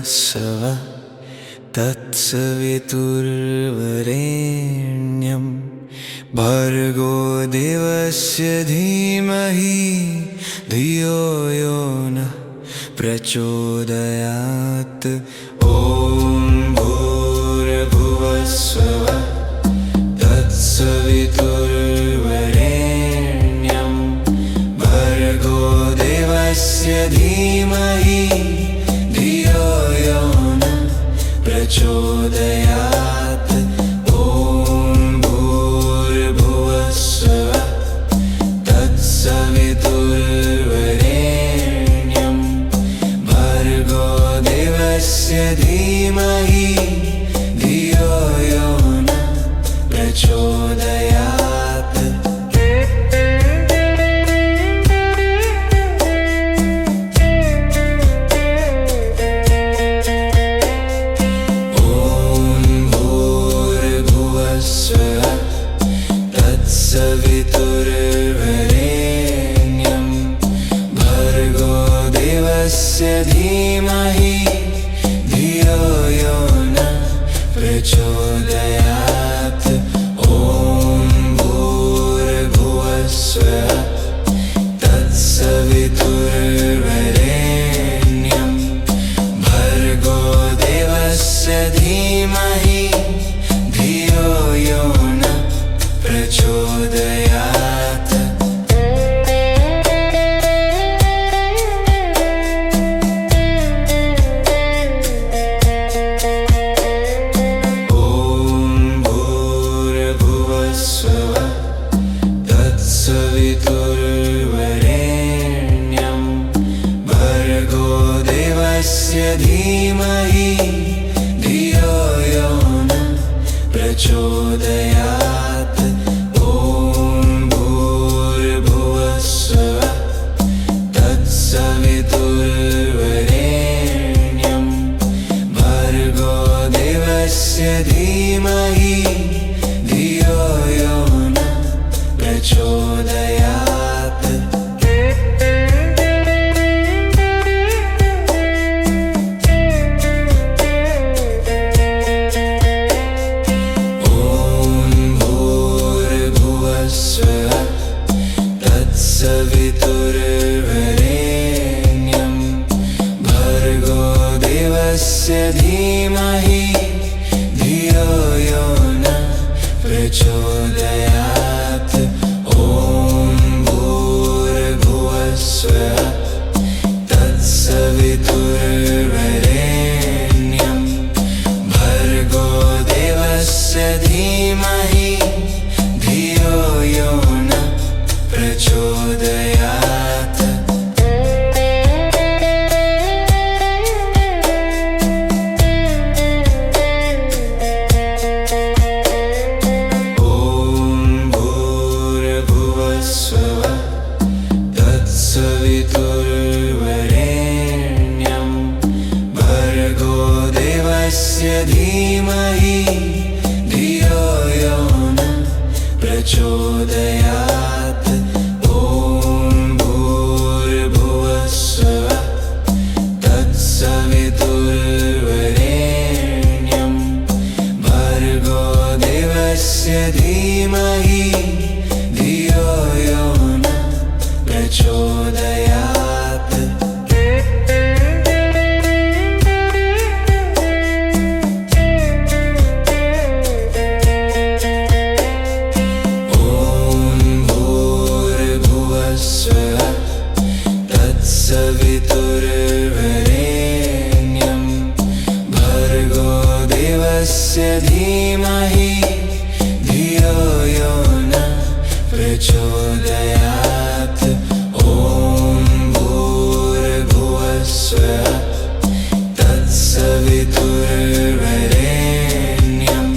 भूर्भुवस्सुवः तत्सवितुर्वरेण्यं भर्गो देवस्य धीमहि धियो यो नः प्रचोदयात्। ॐ भूर्भुवस्सुवः तत्सवितुर्वरेण्यं भर्गो देवस्य धीमहि धियो यो नः प्रचोदयात्। ॐ भूर्भुवस्सुवः तत्सवितुर्वरेण्यं भर्गो देवस्य धीमहि धियो यो नः प्रचोदयात्। सवितुर्वरेण्यं भर्गो देवस्य धीमहि धियो यो नः प्रचोदयात्। ॐ भूर्भुवस्सुवः तत्सवितुर्वरेण्यं भर्गो देवस्य धीमहि धियो यो नः प्रचोदयात्। ॐ भूर्भुवस्सुवः तत्सवितुर्वरेण्यं भर्गो देवस्य धीमहि धियो यो नः प्रचोदयात्। तत्सवितुर्वरेण्यं भर्गो देवस्य धीमहि धियो यो नः प्रचोदयात्। ॐ भूर्भुवस्सुवः तत्सवितुर्वरेण्यं भर्गो देवस्य धीमहि धियो यो नः प्रचोदयात्। ॐ भूर्भुवस्सुवः तत्सवितुर्वरेण्यं भर्गो देवस्य धीमहि धियो यो नः प्रचोदयात्। ॐ भूर्भुवस्सुवः तत्सवितुर्वरेण्यं भर्गो देवस्य धीमहि धियो यो नः प्रचोदयात्। ॐ भूर्भुवस्सुवः तत्सवितुर्वरेण्यं भर्गो देवस्य धीमहि धियो यो नः प्रचोदयात्। ॐ भूर्भुवस्सुवः तत्सवितुर्वरेण्यं भर्गो देवस्य धीमहि धियो यो नः प्रचोदयात्। ॐ भूर्भुवस्सुवः तत्सवितुर्वरेण्यं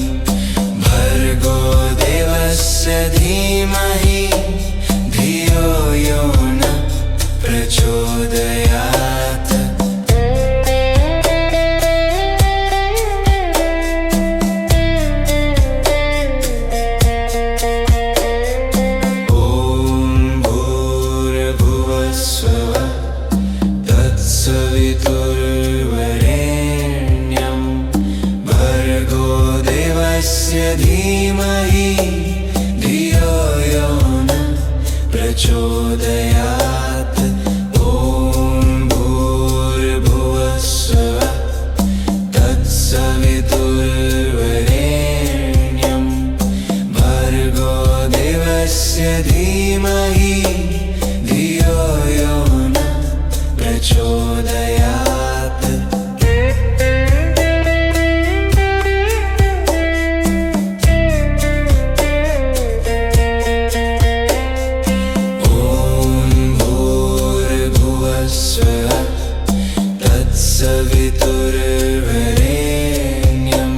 भर्गो देवस्य धीमहि धियो यो नः प्रचोदयात्। ॐ तत्सवितुर्वरेण्यं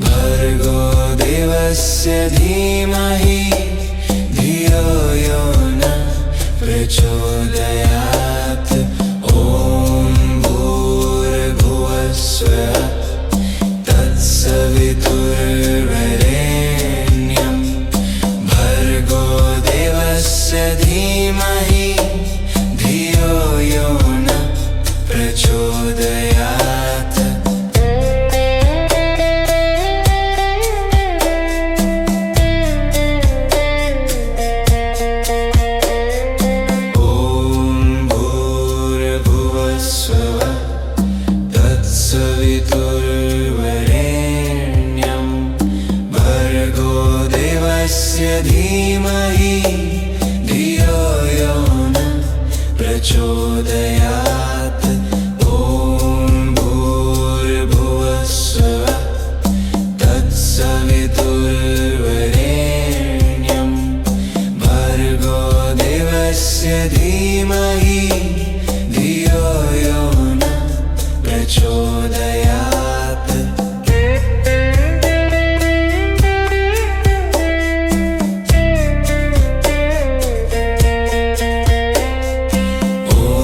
भर्गो देवस्य धीमहि धियो यो न प्रचोदयात्। ॐ भूर्भुवः स्वः तत्सवितुर्वरेण्यं भर्गो देवस्य धीमहि धियो यो न प्रचोदयात्। ॐ भूर्भुवः स्वः तत्सवितुर्वरेण्यं भर्गो देवस्य धीमहि धियो यो न प्रचोदयात्। ॐ भूर्भुवः स्वः तत्सवितुर्वरेण्यं भर्गो देवस्य धीमहि धियो यो न प्रचोदयात्।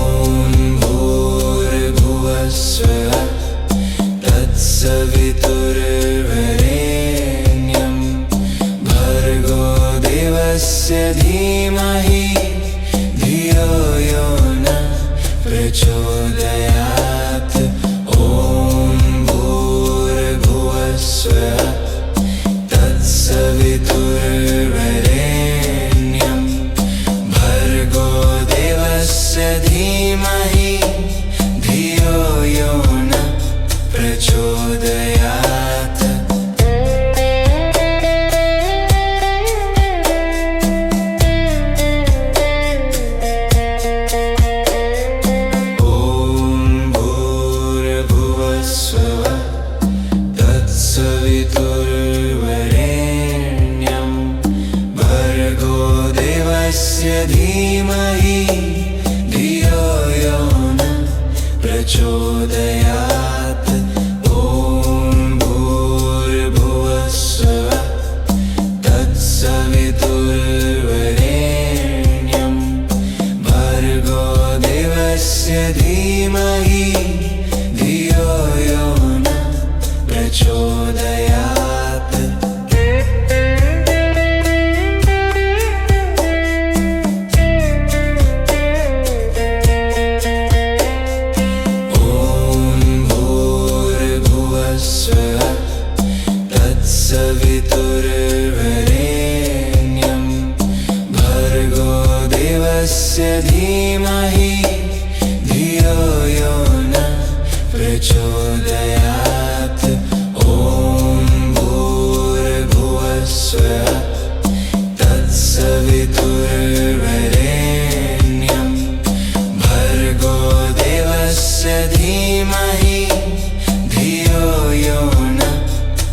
ॐ भूर्भुवः स्वः तत्सवितुर्वरेण्यं भर्गो देवस्य धीमहि धियो यो न प्रचोदयात्। ॐ भूर्भुवः स्वः तत्सवितुर्वरेण्यं भर्गो देवस्य धीमहि धियो यो न प्रचोदयात्। ॐ भूर्भुवः स्वः तत्सवितुर्वरेण्यं भर्गो देवस्य धीमहि धियो यो न प्रचोदयात्। ॐ भूर्भुवः स्वः तत्सवितुर्वरेण्यं भर्गो देवस्य धीमहि धियो यो न प्रचोदयात्। ॐ भूर्भुवः स्वः तत्सवितुर्वरेण्यं भर्गो देवस्य धीमहि धियो यो न प्रचोदयात्। ॐ भूर्भुवः स्वः तत्सवितुर्वरेण्यं भर्गो देवस्य धीमहि धियो यो न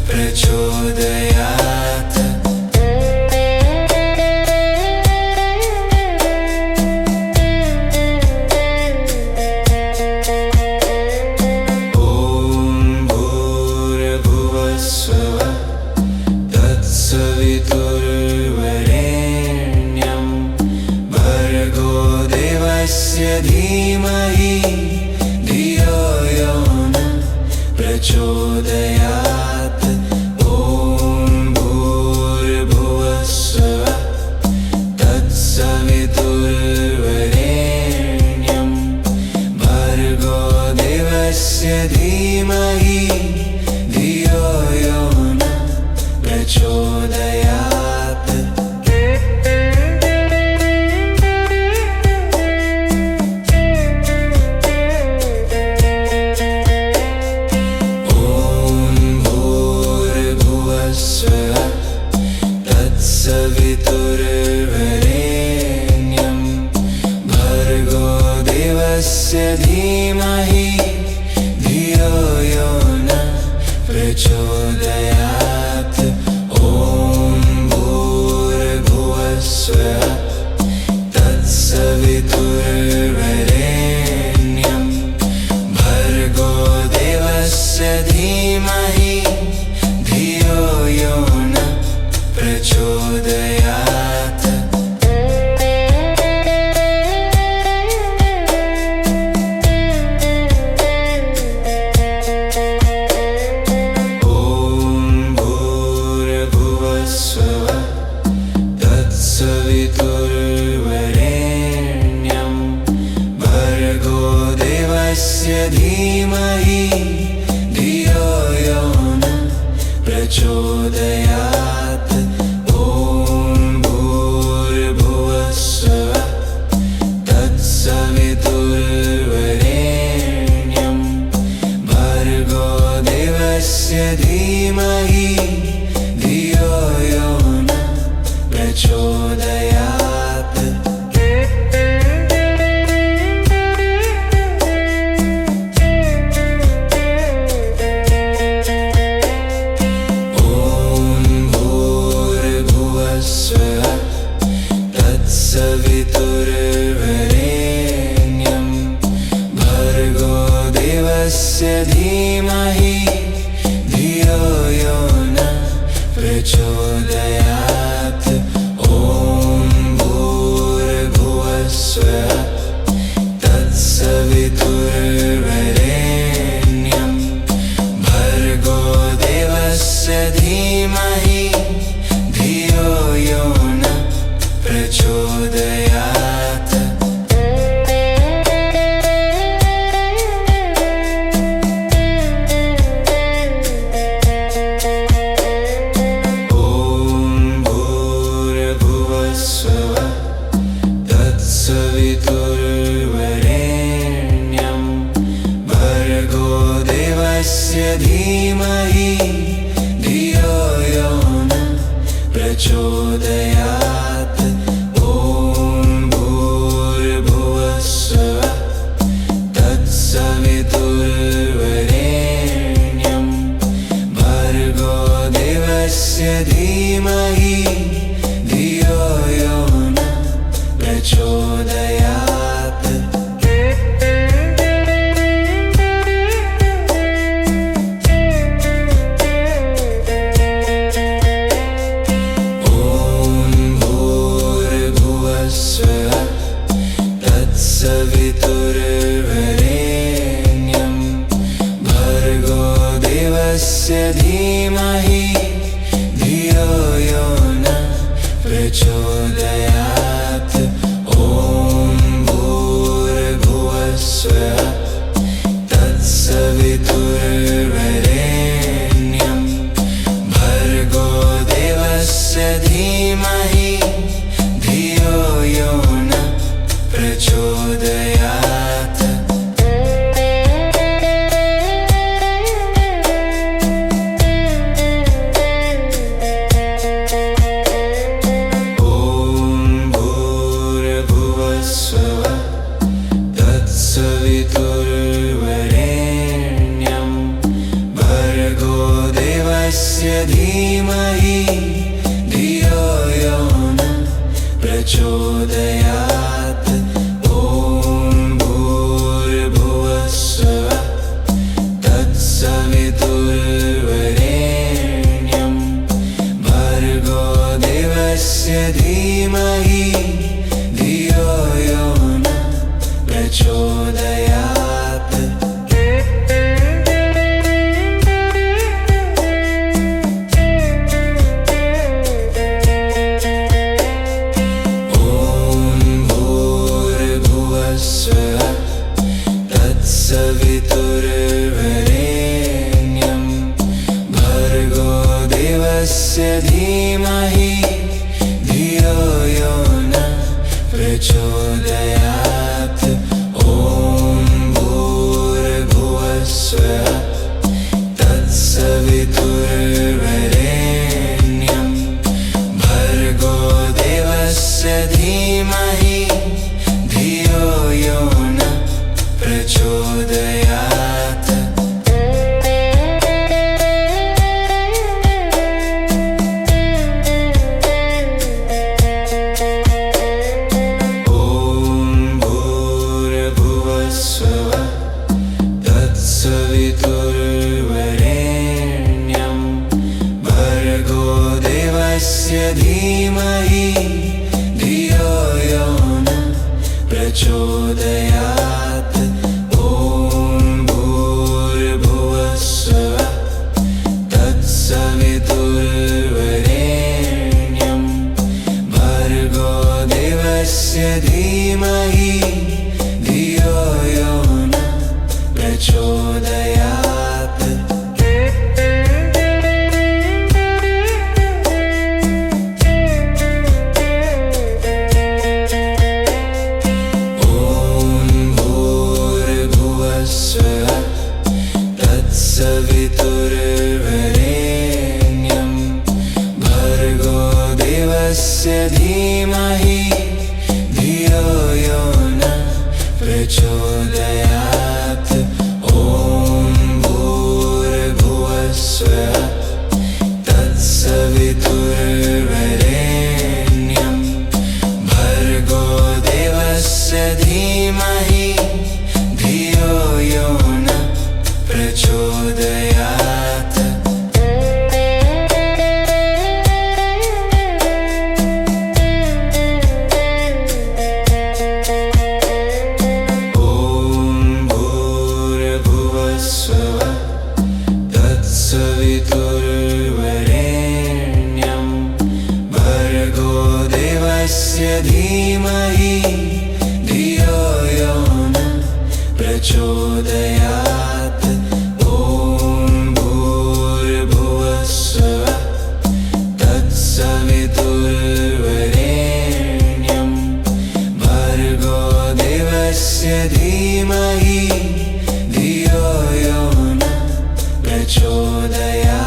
प्रचोदयात्। ॐ भूर्भुवः स्वः तत्सवितुर्वरेण्यं भर्गो देवस्य धीमहि धियो यो न प्रचोदयात्। ॐ भूर्भुवः स्वः तत्सवितुर्वरेण्यं भर्गो देवस्य धीमहि धियो यो न प्रचोदयात्। ॐ भूर्भुवः स्वः तत्सवितुर्वरेण्यं भर्गो देवस्य धीमहि धियो यो न प्रचोदयात्। ॐ भूर्भुवः स्वः तत्सवितुर्वरेण्यं भर्गो देवस्य धीमहि धियो यो न प्रचोदयात्। ॐ भूर्भुवः स्वः तत्सवितुर्वरेण्यं भर्गो देवस्य धीमहि धियो यो न प्रचोदयात्। तत्सवितुर्वरेण्यं भर्गो देवस्य धीमहि धियो यो न प्रचोदयात्। ॐ भूर्भुवः स्वः तत्सवितुर्वरेण्यं भर्गो देवस्य धीमहि धियो यो न प्रचोदयात्। ॐ भूर्भुवः स्वः तत्सवितुर्वरेण्यं भर्गो देवस्य धीमहि धियो यो न प्रचोदयात्। ॐ भूर्भुवः स्वः तत्सवितुर्वरेण्यं भर्गो देवस्य धीमहि धियो यो न प्रचोदयात्। तत्सवितुर्वरेण्यं भर्गो देवस्य धीमहि धियो यो न प्रचोदयात्। ॐ भूर्भुवः स्वः तत्सवितुर्वरेण्यं भर्गो देवस्य धीमहि धियो यो न प्रचोदयात्। ॐ भूर्भुवः स्वः तत्सवितुर्वरेण्यं भर्गो देवस्य धीमहि धियो यो न प्रचोदयात्। ॐ भूर्भुवः स्वः तत्सवितुर्वरेण्यं भर्गो देवस्य धीमहि धियो यो न प्रचोदयात्। तत्सवितुर्वरेण्यं भर्गो देवस्य धीमहि धियो यो न प्रचोदयात्। ॐ भूर्भुवः स्वः तत्सवितुर्वरेण्यं भर्गो देवस्य धीमहि धियो यो न प्रचोदयात्। ॐ भूर्भुवः स्वः तत्सवितुर्वरेण्यं भर्गो देवस्य धीमहि धियो यो न प्रचोदयात्। ॐ प्रचोदयात्। ॐ भूर्भुवस्सुवः तत्सवितुर्वरेण्यं भर्गो देवस्य धीमहि धियो यो नः प्रचोदयात्।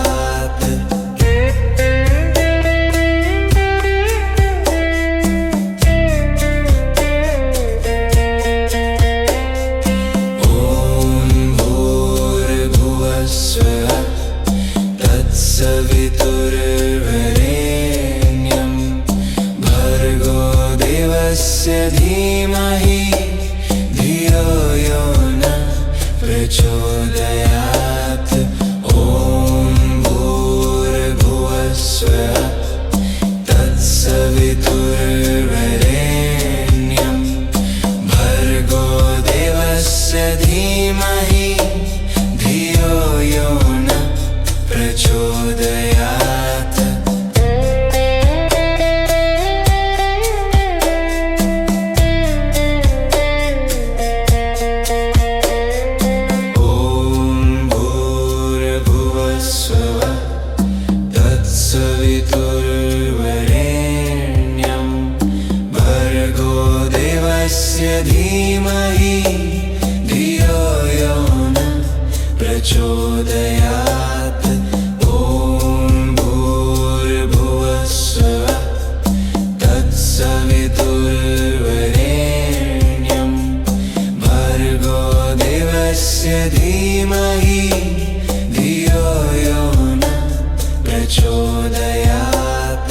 सवितुर्वरेण्यं भर्गो देवस्य धीमहि धियो यो नः प्रचोदयात्। ॐ भूर्भुवस्सुवः तत्सवितुर्वरेण्यं भर्गो देवस्य धीमहि धियो यो नः प्रचोदयात्। ॐ भूर्भुवस्सुवः तत्सवितुर्वरेण्यं भर्गो देवस्य धीमहि धियो यो नः प्रचोदयात्। ॐ भूर्भुवस्सुवः तत्सवितुर्वरेण्यं भर्गो देवस्य धीमहि धियो यो नः प्रचोदयात्।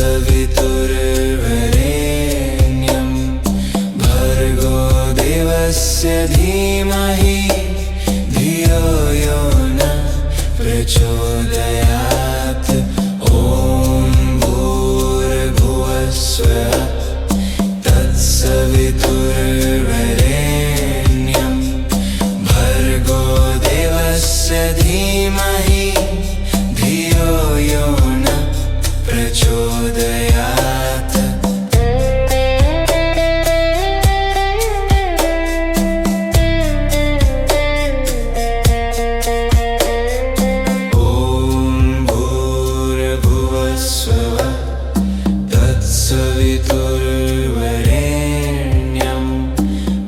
सवितुर्वरेण्यं भर्गो देवस्य धीमहि धियो यो नः प्रचोदयात्। ॐ भूर्भुवस्सुवः तत्सवितुर्वरेण्यं भर्गो देवस्य धीमहि धियो यो नः प्रचोदयात्। ॐ भूर्भुवस्सुवः तत्सवितुर्वरेण्यं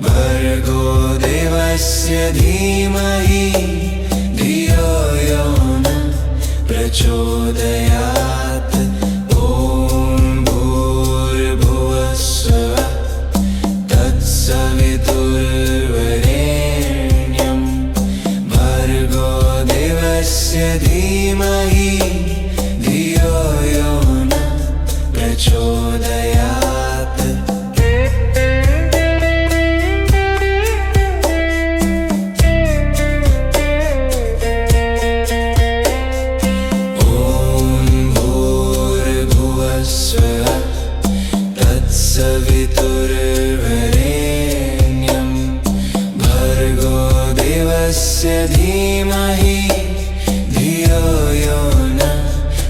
भर्गो देवस्य धीमहि धियो यो नः प्रचोदयात्। ॐ भूर्भुवस्सुवः तत्सवितुर्वरेण्यं भर्गो देवस्य धीमहि धियो यो नः प्रचोदयात्। सवितुर्वरेण्यं भर्गो देवस्य धीमहि धियो यो नः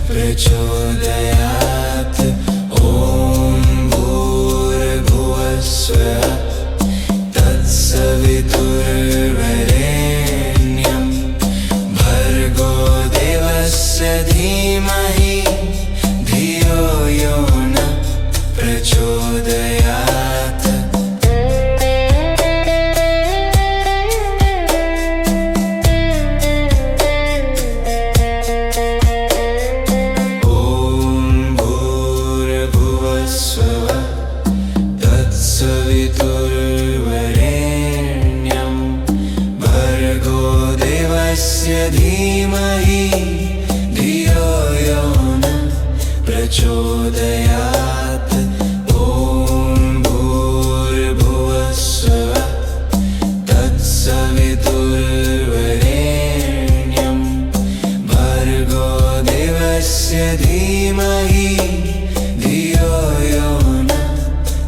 प्रचोदयात्। ॐ भूर्भुवस्सुवः तत्सवितुर्वरेण्यं भर्गो देवस्य धीमहि धियो यो नः प्रचोदयात्। ॐ भूर्भुवस्सुवः तत्सवितुर्वरेण्यं भर्गो देवस्य धीमहि धियो यो नः प्रचोदयात्। ॐ भूर्भुवस्सुवः तत्सवितुर्वरेण्यं भर्गो देवस्य धीमहि धियो यो नः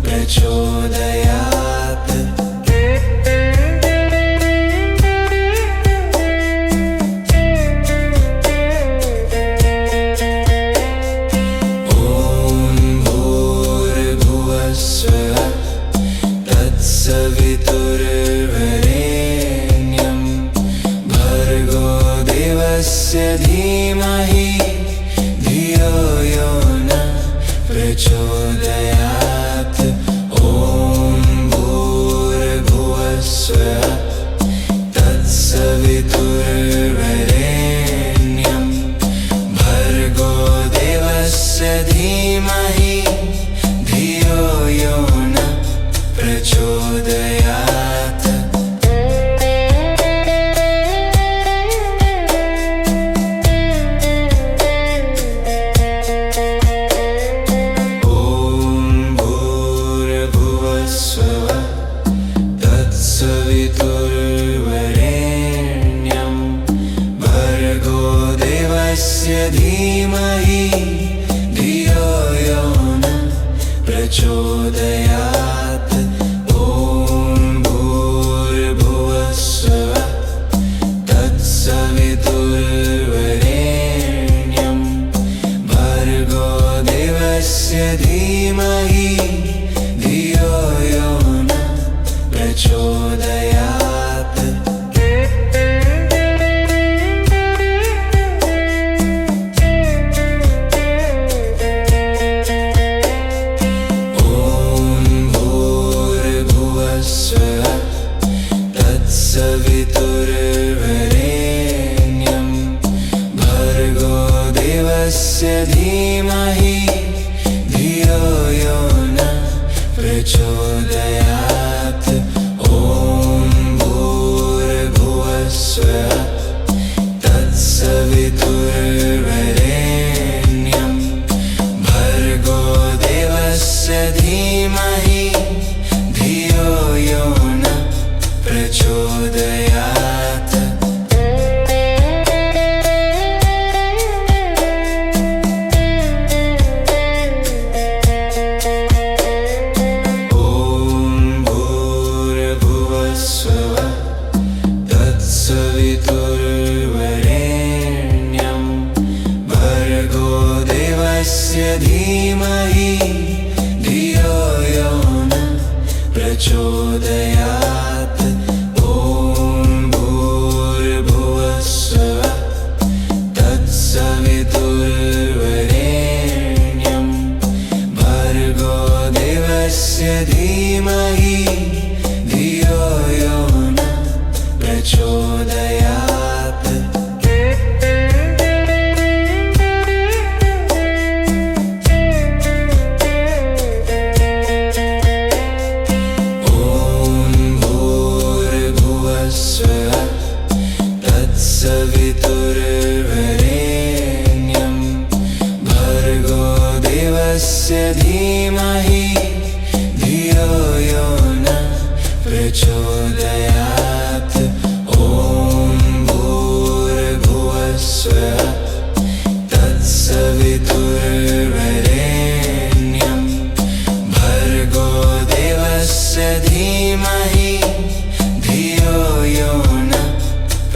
प्रचोदयात्। तत्सवितुर्वरेण्यं भर्गो देवस्य धीमहि धियो यो न प्रचोदयात्। ॐ भूर्भुवः स्वः तत्सवितुर्वरेण्यं भर्गो देवस्य धीमहि धियो यो न प्रचोदयात्। ॐ भूर्भुवः स्वः तत्सवितुर्वरेण्यं भर्गो देवस्य धीमहि धियो यो न प्रचोदयात्। ॐ भूर्भुवः स्वः तत्सवितुर्वरेण्यं भर्गो देवस्य धीमहि धियो यो न प्रचोदयात्। ॐ भूर्भुवः स्वः तत्सवितुर्वरेण्यं भर्गो देवस्य धीमहि धियो यो न प्रचोदयात्। ॐ भूर्भुवः स्वः तत्सवितुर्वरेण्यं भर्गो देवस्य धीमहि धियो यो न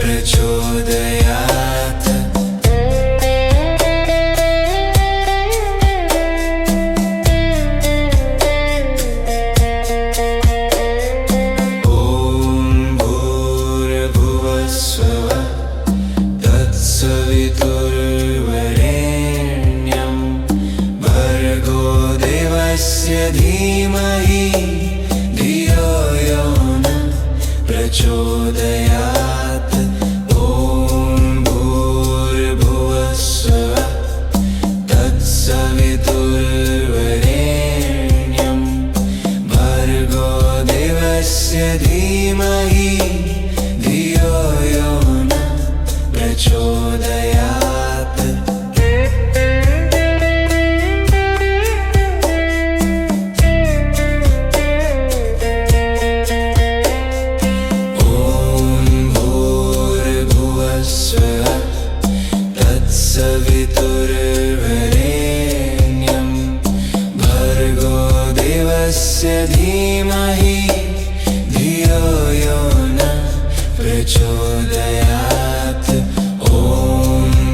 प्रचोदयात्। ॐ भूर्भुवः स्वः तत्सवितुर्वरेण्यं भर्गो देवस्य धीमहि धियो यो न प्रचोदयात्। ॐ भूर्भुवः स्वः तत्सवितुर्वरेण्यं भर्गो देवस्य धीमहि धियो यो न प्रचोदयात्। ॐ भूर्भुवः स्वः तत्सवितुर्वरेण्यं भर्गो देवस्य धीमहि धियो यो न प्रचोदयात्। ॐ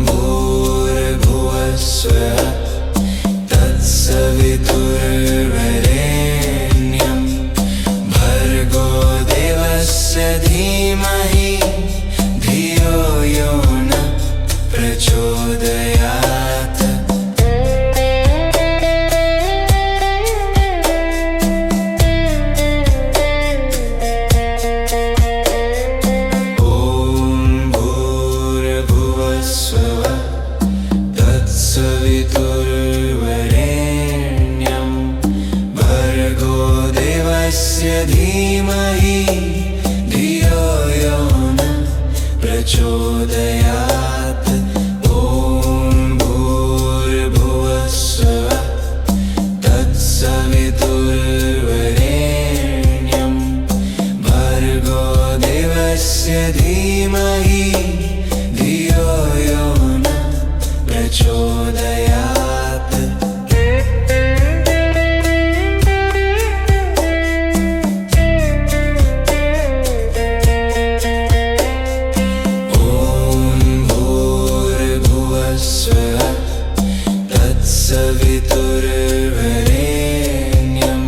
भूर्भुवः स्वः तत्सवितुर्वरेण्यं भर्गो देवस्य धीमहि धियो यो न प्रचोदयात्। ॐ भूर्भुवः स्वः तत्सवितुर्वरेण्यं भर्गो देवस्य धीमहि धियो यो न प्रचोदयात्। ॐ भूर्भुवः स्वः तत्सवितुर्वरेण्यं भर्गो देवस्य धीमहि धियो यो न प्रचोदयात्। ॐ भूर्भुवः स्वः तत्सवितुर्वरेण्यं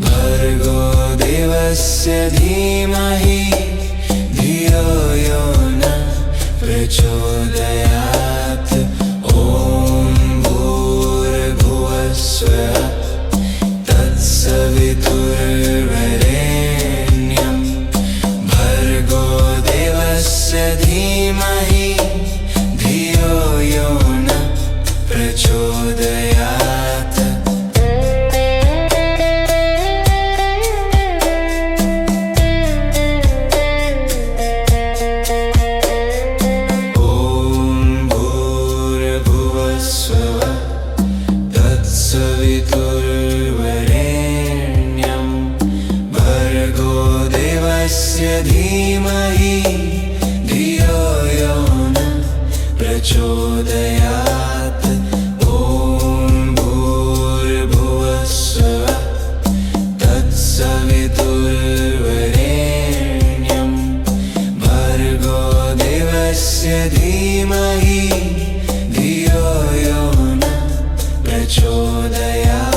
भर्गो देवस्य धीमहि धियो यो न प्रचोदयात्। ॐ भूर्भुवः स्वः तत्सवितुर्वरेण्यं भर्गो प्रचोदयात् ॐ भूर्भुवस्सुः तत्सवितुर्वरेण्यं भर्गो देवस्य धीमहि धियो यो न प्रचोदयात्।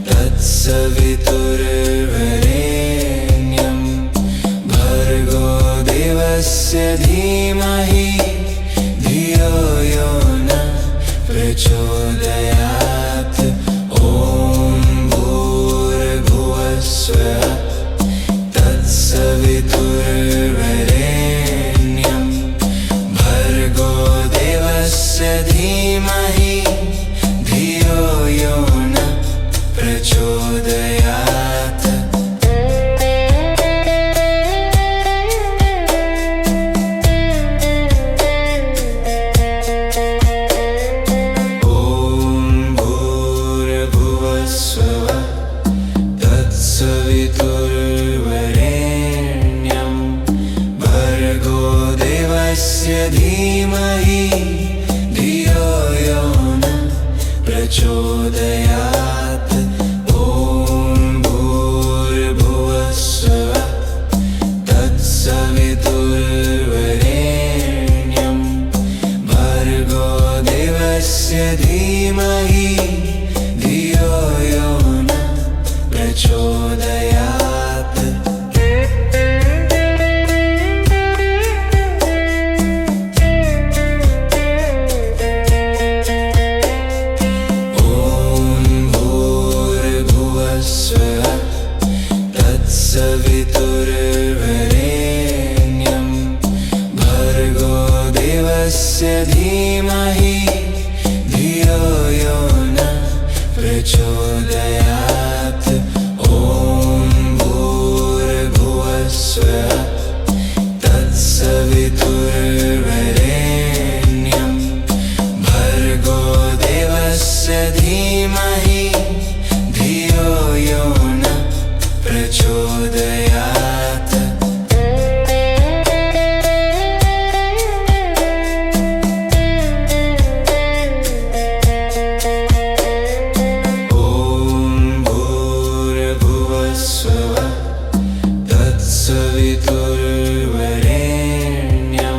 तत्सवितुर्वरेण्यं भर्गो देवस्य धीमहि धियो यो न प्रचोदयात्। ॐ भूर्भुवस्सुः तत्सवितुर्वरेण्यं भर्गो देवस्य धीमहि धियो यो न प्रचोदयात्। ॐ भूर्भुवस्सुः तत्सवितुर्वरेण्यं भर्गो देवस्य धीमहि धियो यो न प्रचोदयात्। ॐ भूर्भुवस्सुः तत्सवितुर्वरेण्यं भर्गो देवस्य धीमहि धियो यो न प्रचोदयात्। तत्सवितुर्वरेण्यं भर्गो देवस्य धीमहि धियो यो न प्रचोदयात्। ॐ भूर्भुवस्सुः तत्सवितुर्वरेण्यं भर्गो देवस्य धीमहि धियो यो न प्रचोदयात्। ॐ भूर्भुवस्सुः तत्सवितुर्वरेण्यं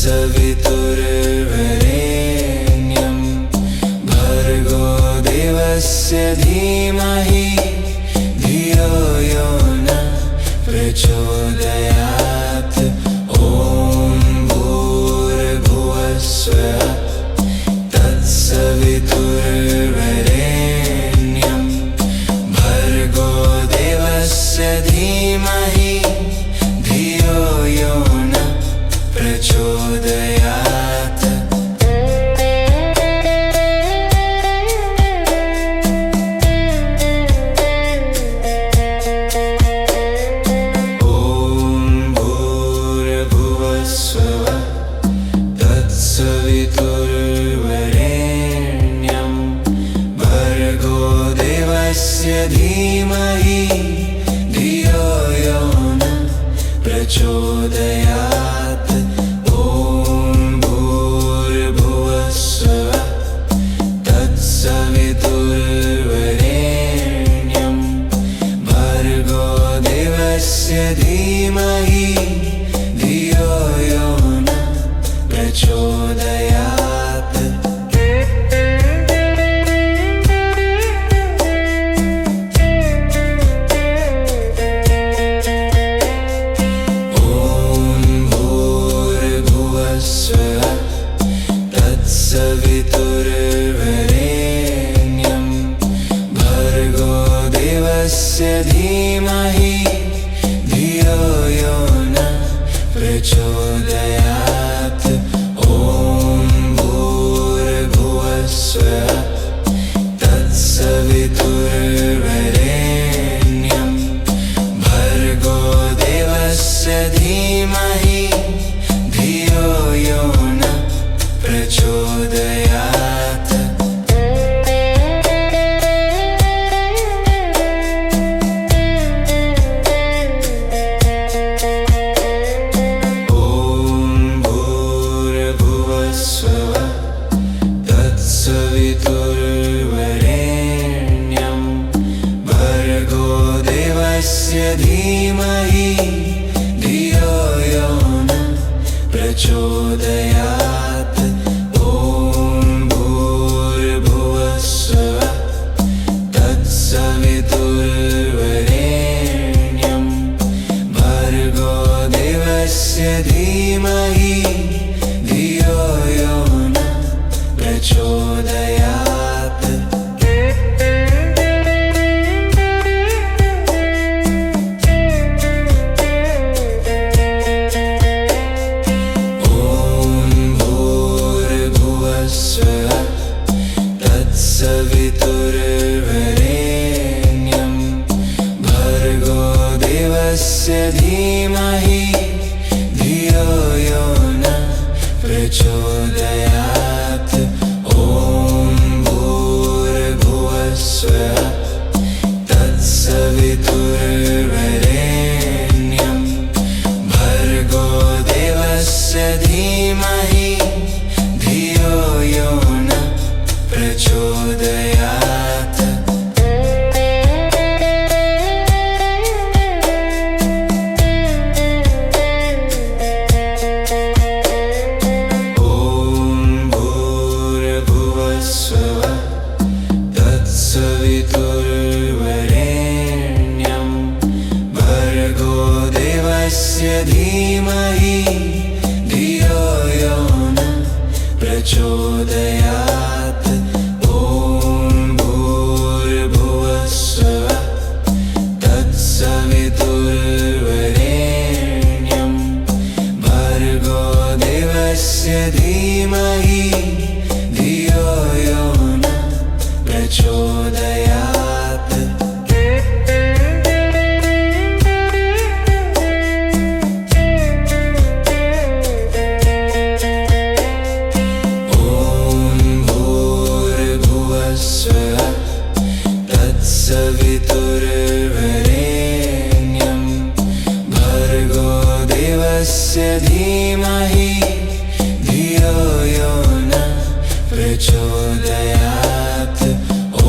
तत्सवितुर्वरेण्यं भर्गो देवस्य धीमहि धियो यो न प्रचोदयात्। ॐ भूर्भुवस्सुः तत्सवितुर्वरेण्यं भर्गो देवस्य धीमहि धियो यो न प्रचोदयात्। ॐ भूर्भुवस्सुः तत्सवितुर्वरेण्यं भर्गो देवस्य धीमहि धियो यो न प्रचोदयात्। ॐ भूर्भुवस्सुः तत्सवितुर्वरेण्यं भर्गो देवस्य धीमहि धियो यो न प्रचोदयात्। ॐ भूर्भुवस्सुः तत्सवितुर्वरेण्यं भर्गो देवस्य धीमहि धियो यो न प्रचोदयात्। ॐ भूर्भुवस्सुः तत्सवितुर्वरेण्यं भर्गो देवस्य धीमहि धियो यो न प्रचोदयात्। ॐ भूर्भुवस्सुः तत्सवितुर्वरेण्यं भर्गो देवस्य धीमहि धियो यो न प्रचोदयात्। ॐ भूर्भुवस्सुः तत्सवितुर्वरेण्यं भर्गो देवस्य धीमहि धियो यो न प्रचोदयात्। ॐ भूर्भुवस्सुः तत्सवितुर्वरेण्यं भर्गो देवस्य धीमहि धियो यो न प्रचोदयात्। ॐ भूर्भुवस्सुः तत्सवितुर्वरेण्यं भर्गो देवस्य धीमहि धियो यो न प्रचोदयात्। ॐ भूर्भुवस्सुः तत्सवितुर्वरेण्यं भर्गो देवस्य धीमहि धियो यो न प्रचोदयात्। ॐ भूर्भुवस्सुः तत्सवितुर्वरेण्यं भर्गो देवस्य धीमहि धियो यो न प्रचोदयात्। ॐ भूर्भुवस्सुः तत्सवितुर्वरेण्यं भर्गो देवस्य धीमहि धियो यो न प्रचोदयात्। ॐ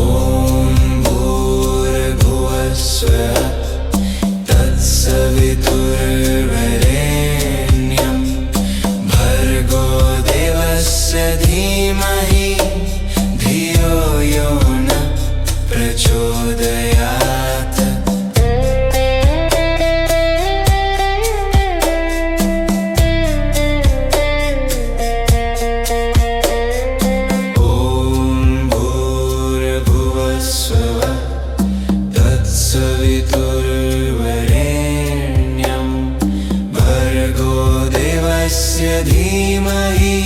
धीमहि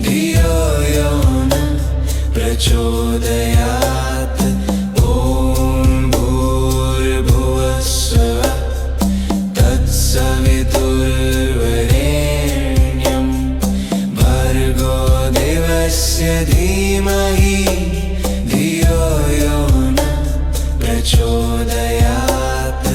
धियो यो न प्रचोदयात्। ॐ भूर्भुवः स्वः तत्सवितुर्वरेण्यं भर्गो देवस्य धीमहि धियो यो न प्रचोदयात्।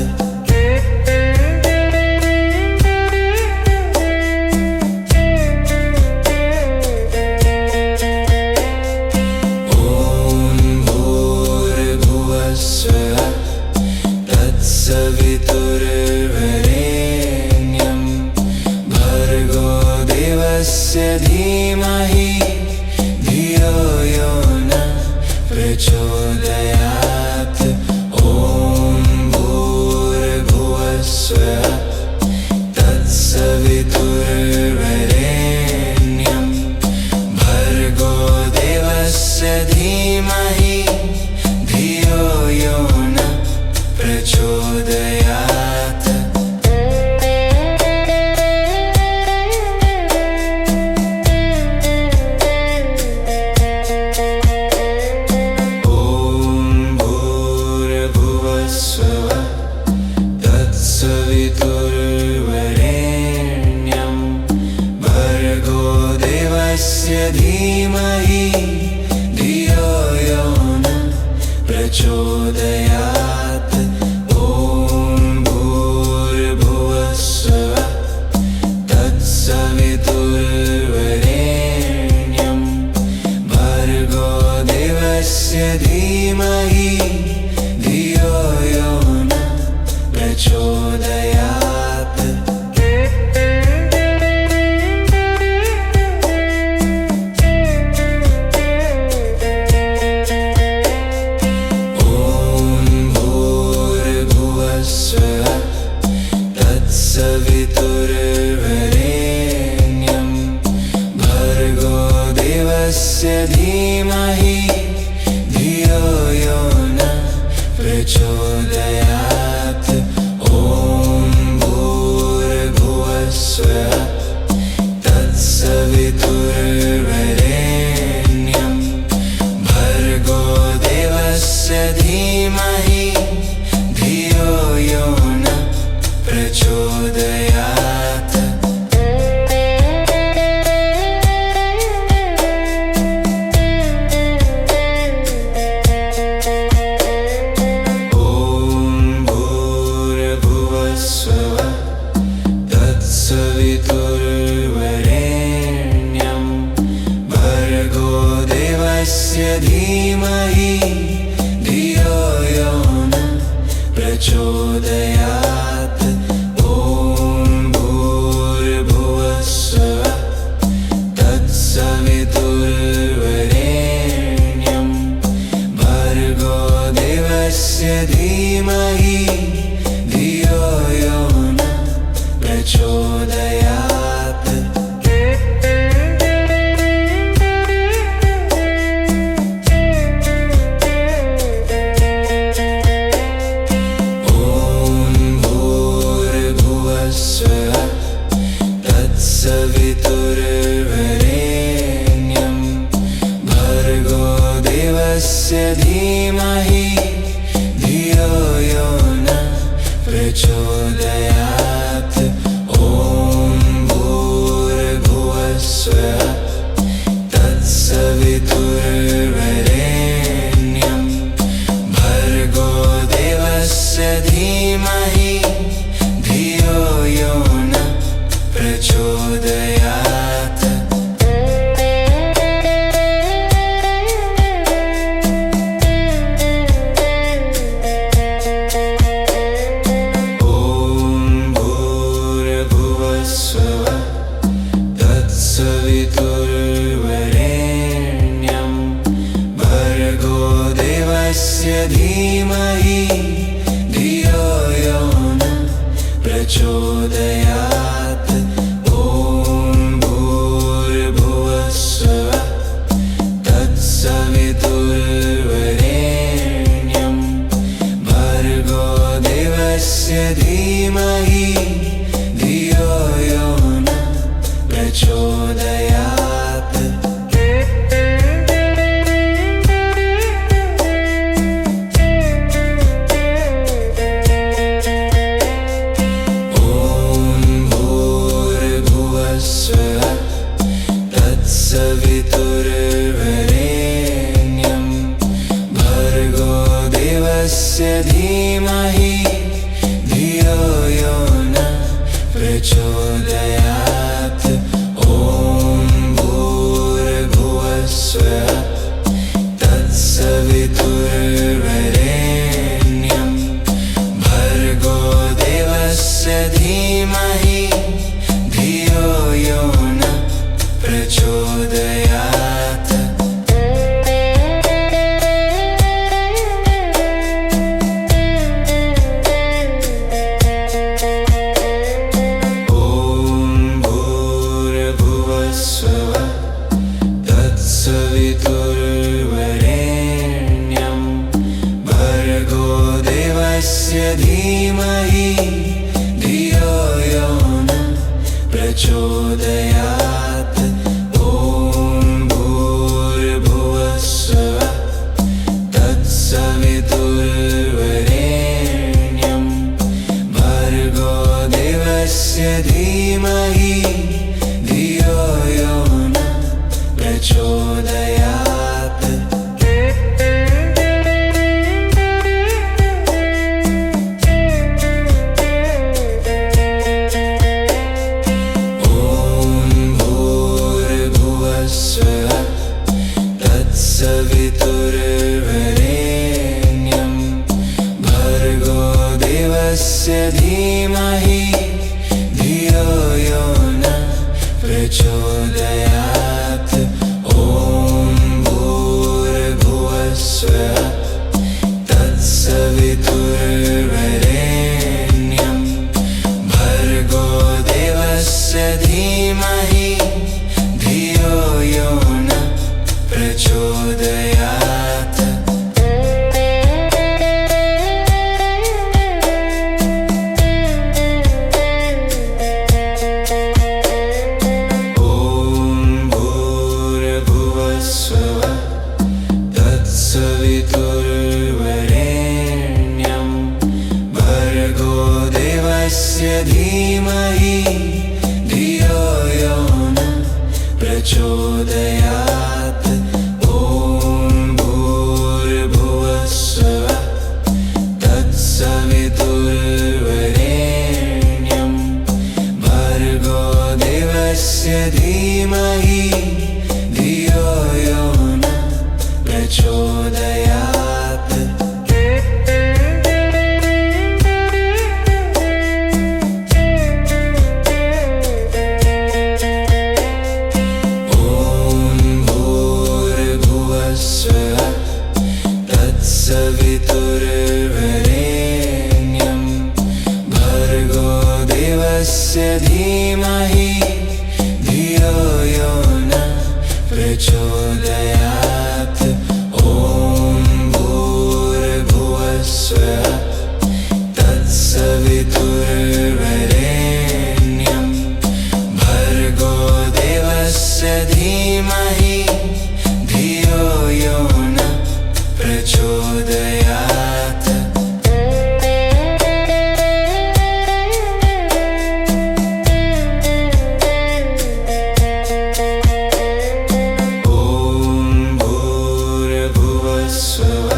तत्सवितुर्वरेण्यं भर्गो देवस्य धीमहि धियो यो न प्रचोदयात्। ॐ भूर्भुवः स्वः तत्सवितुर्वरेण्यं भर्गो देवस्य धीमहि धियो यो न प्रचोदयात्। ॐ भूर्भुवः स्वः तत्सवितुर्वरेण्यं भर्गो देवस्य धीमहि धियो यो न प्रचोदयात्। ॐ भूर्भुवः स्वः तत्सवितुर्वरेण्यं भर्गो देवस्य धीमहि धियो यो न प्रचोदयात्। ॐ भूर्भुवः स्वः तत्सवितुर्वरेण्यं भर्गो देवस्य धीमहि धियो यो न प्रचोदयात्। ॐ भूर्भुवः स्वः तत्सवितुर्वरेण्यं भर्गो देवस्य धीमहि धियो यो न प्रचोदयात्। ॐ भूर्भुवः स्वः तत्सवितुर्वरेण्यं भर्गो देवस्य धीमहि धियो यो न प्रचोदयात्। ॐ भूर्भुवः स्वः तत्सवितुर्वरेण्यं भर्गो देवस्य धीमहि धियो यो न प्रचोदयात्। ॐ भूर्भुवः स्वः तत्सवितुर्वरेण्यं भर्गो देवस्य धीमहि धियो यो न प्रचोदयात्। ॐ भूर्भुवः स्वः तत्सवितुर्वरेण्यं भर्गो देवस्य धीमहि धियो यो न प्रचोदयात्। ॐ भूर्भुवः स्वः तत्सवितुर्वरेण्यं भर्गो देवस्य धीमहि धियो यो न प्रचोदयात्। तत्सवितुर्वरेण्यं भर्गो देवस्य धीमहि धियो यो न प्रचोदयात्। ॐ भूर्भुवः स्वः तत्सवितुर्वरेण्यं भर्गो देवस्य धीमहि धियो यो न प्रचोदयात्। ॐ भूर्भुवः स्वः तत्सवितुर्वरेण्यं भर्गो देवस्य धीमहि धियो यो न प्रचोदयात्। ॐ भूर्भुवः स्वः तत्सवितुर्वरेण्यं भर्गो देवस्य धीमहि धियो यो न प्रचोदयात्। प्रचोदयात्। ॐ भूर्भुवस्सुः तत्सवितुर्वरेण्यं भर्गो देवस्य धीमहि धियो यो न प्रचोदयात्। ॐ भूर्भुवस्सुः तत्सवितुर्वरेण्यं भर्गो देवस्य धीमहि धियो यो न प्रचोदयात्। ॐ भूर्भुवस्सुः तत्सवितुर्वरेण्यं भर्गो देवस्य धीमहि धियो यो न प्रचोदयात्। ॐ भूर्भुवस्सुः तत्सवितुर्वरेण्यं भर्गो देवस्य धीमहि धियो यो न प्रचोदयात्। ॐ भूर्भुवस्सुः तत्सवितुर्वरेण्यं भर्गो देवस्य धीमहि धियो यो न प्रचोदयात्। ॐ भूर्भुवस्सुः तत्सवितुर्वरेण्यं भर्गो देवस्य धीमहि धियो यो न प्रचोदयात्। ॐ भूर्भुवस्सुः तत्सवितुर्वरेण्यं भर्गो देवस्य धीमहि धियो यो न प्रचोदयात्। ॐ भूर्भुवस्सुः तत्सवितुर्वरेण्यं भर्गो देवस्य धीमहि धियो यो न प्रचोदयात्। ॐ भूर्भुवस्सुः तत्सवितुर्वरेण्यं भर्गो देवस्य धीमहि धियो यो न प्रचोदयात्। ॐ भूर्भुवस्सुः तत्सवितुर्वरेण्यं भर्गो देवस्य धीमहि धियो यो न प्रचोदयात्। ॐ भूर्भुवस्सुः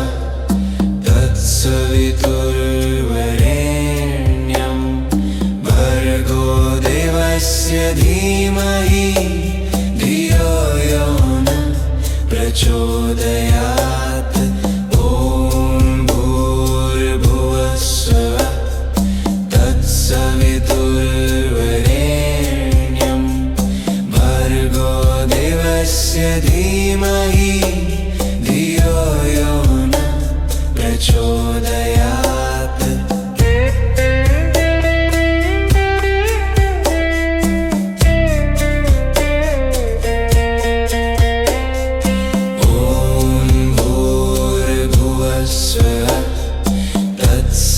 तत्सवितुर्वरेण्यं भर्गो देवस्य धीमहि धियो यो न प्रचोदयात्। ॐ भूर्भुवस्सुः तत्सवितुर्वरेण्यं भर्गो देवस्य धीमहि धियो यो न प्रचोदयात्।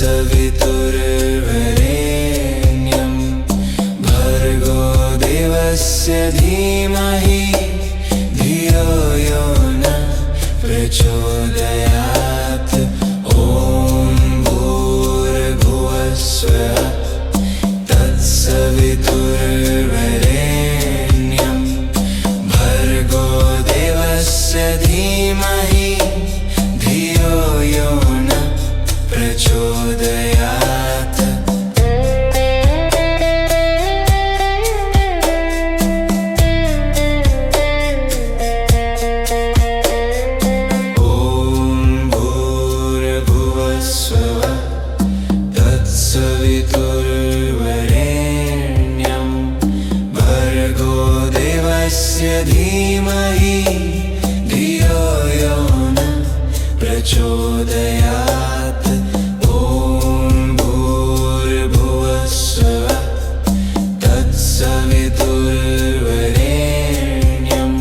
सवितुर्वरेण्यं भर्गो देवस्य धीमहि धियो यो न प्रचोदयात्। ॐ भूर्भुवः स्वः तत्सवितुर्वरेण्यं भर्गो देवस्य धीमहि धियो यो न प्रचोदयात्। तत्सवितुर्वरेण्यं भर्गो देवस्य धीमहि धियो यो न प्रचोदयात्। ॐ भूर्भुवः स्वः तत्सवितुर्वरेण्यं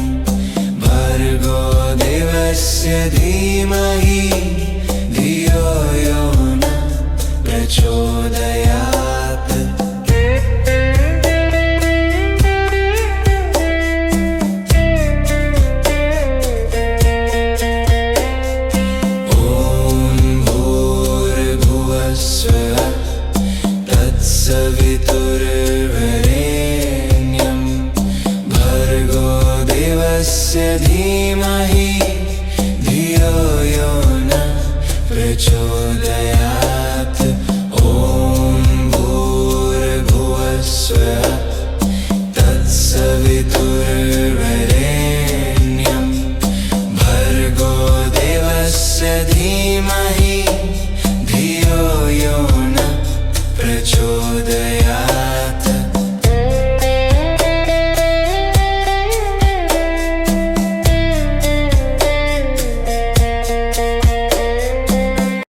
भर्गो देवस्य धीमहि धियो यो न प्रचोदयात्। ॐ भूर्भुवः स्वः तत्सवितुर्वरेण्यं भर्गो देवस्य धीमहि धियो यो न प्रचोदयात्।